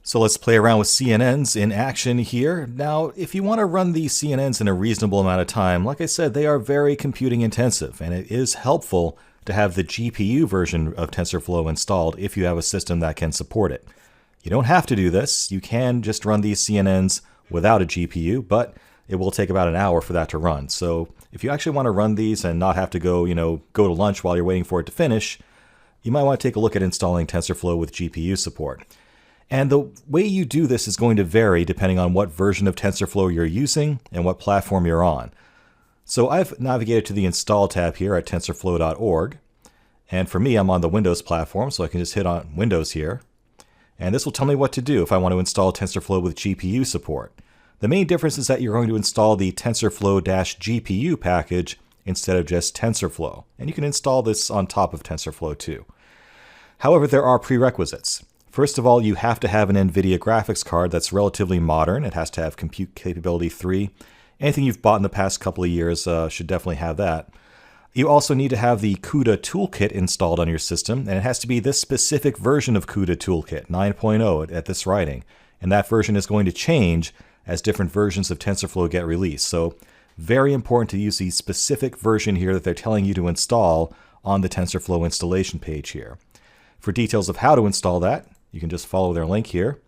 So let's play around with CNNs in action here. Now, if you want to run these CNNs in a reasonable amount of time, like I said, they are very computing intensive, and it is helpful to have the GPU version of TensorFlow installed if you have a system that can support it. You don't have to do this. You can just run these CNNs without a GPU, but it will take about an hour for that to run. So if you actually want to run these and not have to go to lunch while you're waiting for it to finish, you might want to take a look at installing TensorFlow with GPU support. And the way you do this is going to vary depending on what version of TensorFlow you're using and what platform you're on. So I've navigated to the Install tab here at tensorflow.org. And for me, I'm on the Windows platform, so I can just hit on Windows here. And this will tell me what to do if I want to install TensorFlow with GPU support. The main difference is that you're going to install the TensorFlow-GPU package instead of just TensorFlow. And you can install this on top of TensorFlow too. However, there are prerequisites. First of all, you have to have an NVIDIA graphics card that's relatively modern. It has to have Compute Capability 3. Anything you've bought in the past couple of years should definitely have that. You also need to have the CUDA toolkit installed on your system, and it has to be this specific version of CUDA toolkit, 9.0 at this writing. And that version is going to change as different versions of TensorFlow get released. So very important to use the specific version here that they're telling you to install on the TensorFlow installation page here. For details of how to install that, you can just follow their link here,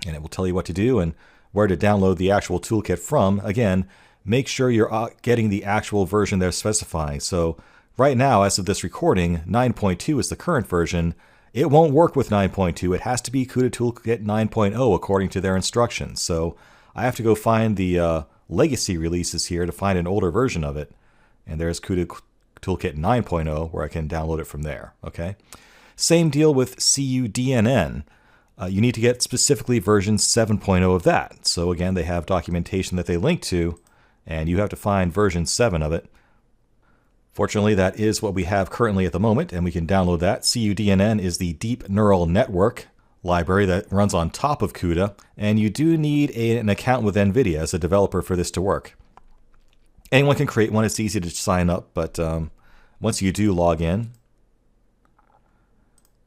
and it will tell you what to do and where to download the actual toolkit from. Again, make sure you're getting the actual version they're specifying. So right now, as of this recording, 9.2 is the current version. It won't work with 9.2. It has to be CUDA Toolkit 9.0 according to their instructions. So I have to go find the legacy releases here to find an older version of it. And there's CUDA Toolkit 9.0 where I can download it from there. Okay. Same deal with CUDNN. You need to get specifically version 7.0 of that. So again, they have documentation that they link to, and you have to find version 7 of it. Fortunately, that is what we have currently at the moment, and we can download that. CUDNN is the Deep Neural Network library that runs on top of CUDA, and you do need an account with NVIDIA as a developer for this to work. Anyone can create one. It's easy to sign up, but once you do log in,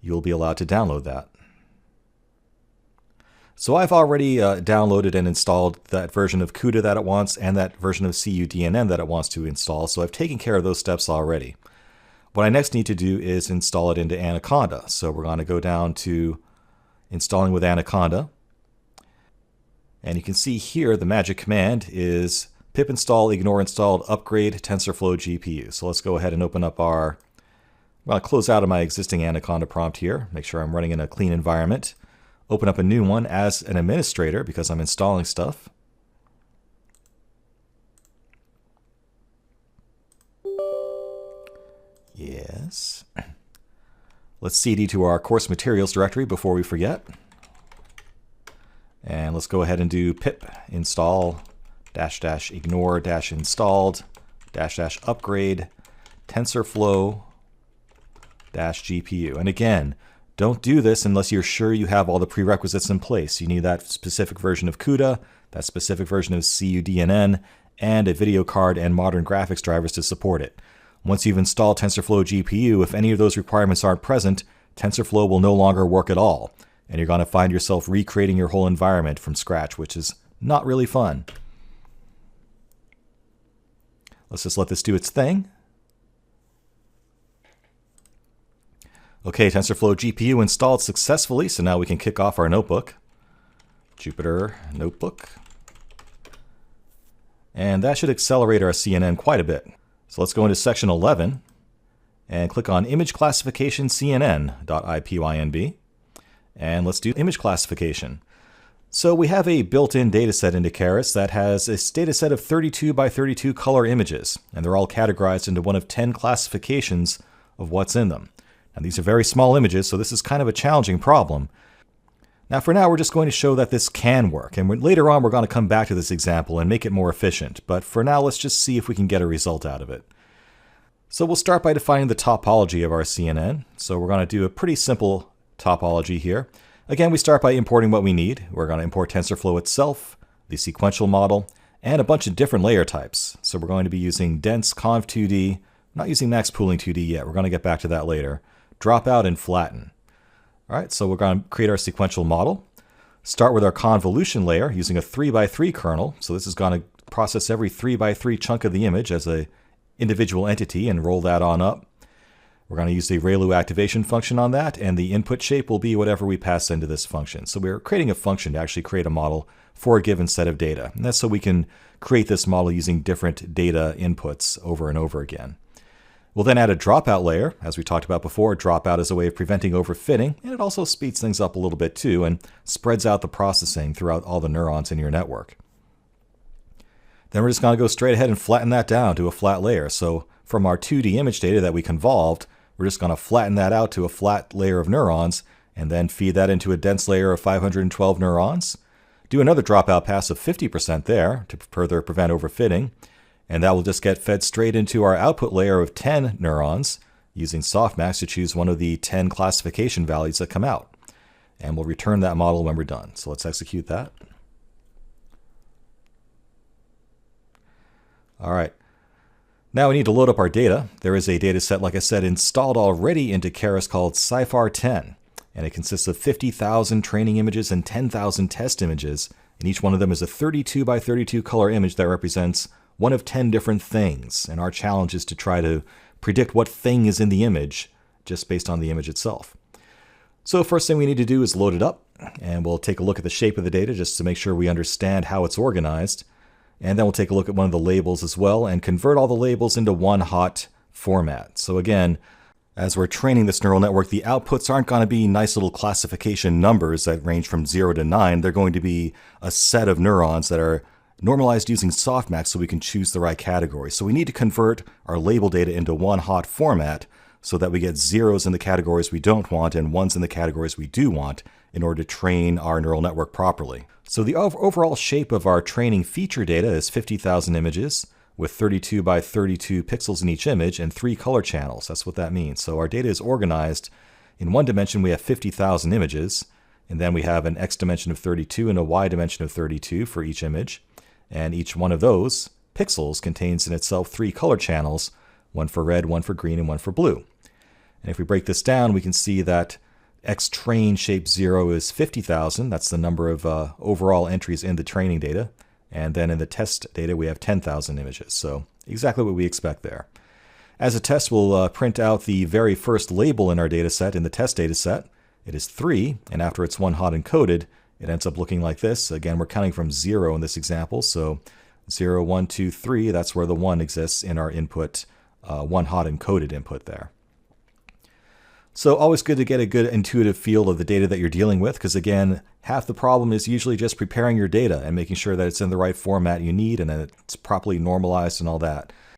you'll be allowed to download that. So I've already downloaded and installed that version of CUDA that it wants and that version of CUDNN that it wants to install, so I've taken care of those steps already. What I next need to do is install it into Anaconda. So we're going to go down to installing with Anaconda. And you can see here the magic command is pip install ignore installed upgrade TensorFlow GPU. So let's go ahead and open up our I'm going to close out of my existing Anaconda prompt here, make sure I'm running in a clean environment. Open up a new one as an administrator because I'm installing stuff. Yes. Let's cd to our course materials directory before we forget. And let's go ahead and do pip install -- ignore -- installed -- upgrade TensorFlow GPU. And again, don't do this unless you're sure you have all the prerequisites in place. You need that specific version of CUDA, that specific version of CUDNN, and a video card and modern graphics drivers to support it. Once you've installed TensorFlow GPU, if any of those requirements aren't present, TensorFlow will no longer work at all. And you're going to find yourself recreating your whole environment from scratch, which is not really fun. Let's just let this do its thing. Okay, TensorFlow GPU installed successfully, so now we can kick off our notebook. Jupyter Notebook. And that should accelerate our CNN quite a bit. So let's go into section 11 and click on Image Classification CNN.ipynb. And let's do image classification. So we have a built-in dataset into Keras that has a dataset of 32 by 32 color images, and they're all categorized into one of 10 classifications of what's in them. And these are very small images, so this is kind of a challenging problem. Now for now, we're just going to show that this can work, and later on we're going to come back to this example and make it more efficient, but for now let's just see if we can get a result out of it. So we'll start by defining the topology of our CNN. So we're going to do a pretty simple topology here. Again, we start by importing what we need. We're going to import TensorFlow itself, the sequential model, and a bunch of different layer types. So we're going to be using dense conv2D, not using max pooling 2D yet, we're going to get back to that later. Drop out and flatten. All right, so we're going to create our sequential model. start with our convolution layer using a 3x3 kernel. So this is going to process every 3x3 chunk of the image as a individual entity and roll that on up. We're going to use the ReLU activation function on that, and the input shape will be whatever we pass into this function. So we're creating a function to actually create a model for a given set of data. And that's so we can create this model using different data inputs over and over again. We'll then add a dropout layer. As we talked about before, dropout is a way of preventing overfitting, and it also speeds things up a little bit too and spreads out the processing throughout all the neurons in your network. Then we're just going to go straight ahead and flatten that down to a flat layer. So from our 2D image data that we convolved, we're just going to flatten that out to a flat layer of neurons and then feed that into a dense layer of 512 neurons. Do another dropout pass of 50% there to further prevent overfitting. And that will just get fed straight into our output layer of 10 neurons using softmax to choose one of the 10 classification values that come out. And we'll return that model when we're done. So let's execute that. All right. Now we need to load up our data. There is a data set, like I said, installed already into Keras called CIFAR10. And it consists of 50,000 training images and 10,000 test images. And each one of them is a 32 by 32 color image that represents one of 10 different things, and our challenge is to try to predict what thing is in the image just based on the image itself. So first thing we need to do is load it up, and we'll take a look at the shape of the data just to make sure we understand how it's organized. And then we'll take a look at one of the labels as well and convert all the labels into one hot format. So again, as we're training this neural network, the outputs aren't going to be nice little classification numbers that range from 0 to 9. They're going to be a set of neurons that are normalized using softmax so we can choose the right category. So we need to convert our label data into one hot format so that we get zeros in the categories we don't want and ones in the categories we do want in order to train our neural network properly. So the overall shape of our training feature data is 50,000 images with 32 by 32 pixels in each image and 3 color channels. That's what that means. So our data is organized. In one dimension we have 50,000 images, and then we have an X dimension of 32 and a Y dimension of 32 for each image. And each one of those pixels contains in itself 3 color channels, one for red, one for green, and one for blue. And if we break this down, we can see that XTrain shape 0 is 50,000. That's the number of overall entries in the training data. And then in the test data, we have 10,000 images. So exactly what we expect there. As a test, we'll print out the very first label in our data set in the test data set. It is 3, and after it's one hot encoded, it ends up looking like this. Again, we're counting from 0 in this example. So 0, 1, 2, 3, that's where the 1 exists in our input, one hot encoded input there. So always good to get a good intuitive feel of the data that you're dealing with, because again, half the problem is usually just preparing your data and making sure that it's in the right format you need and that it's properly normalized and all that.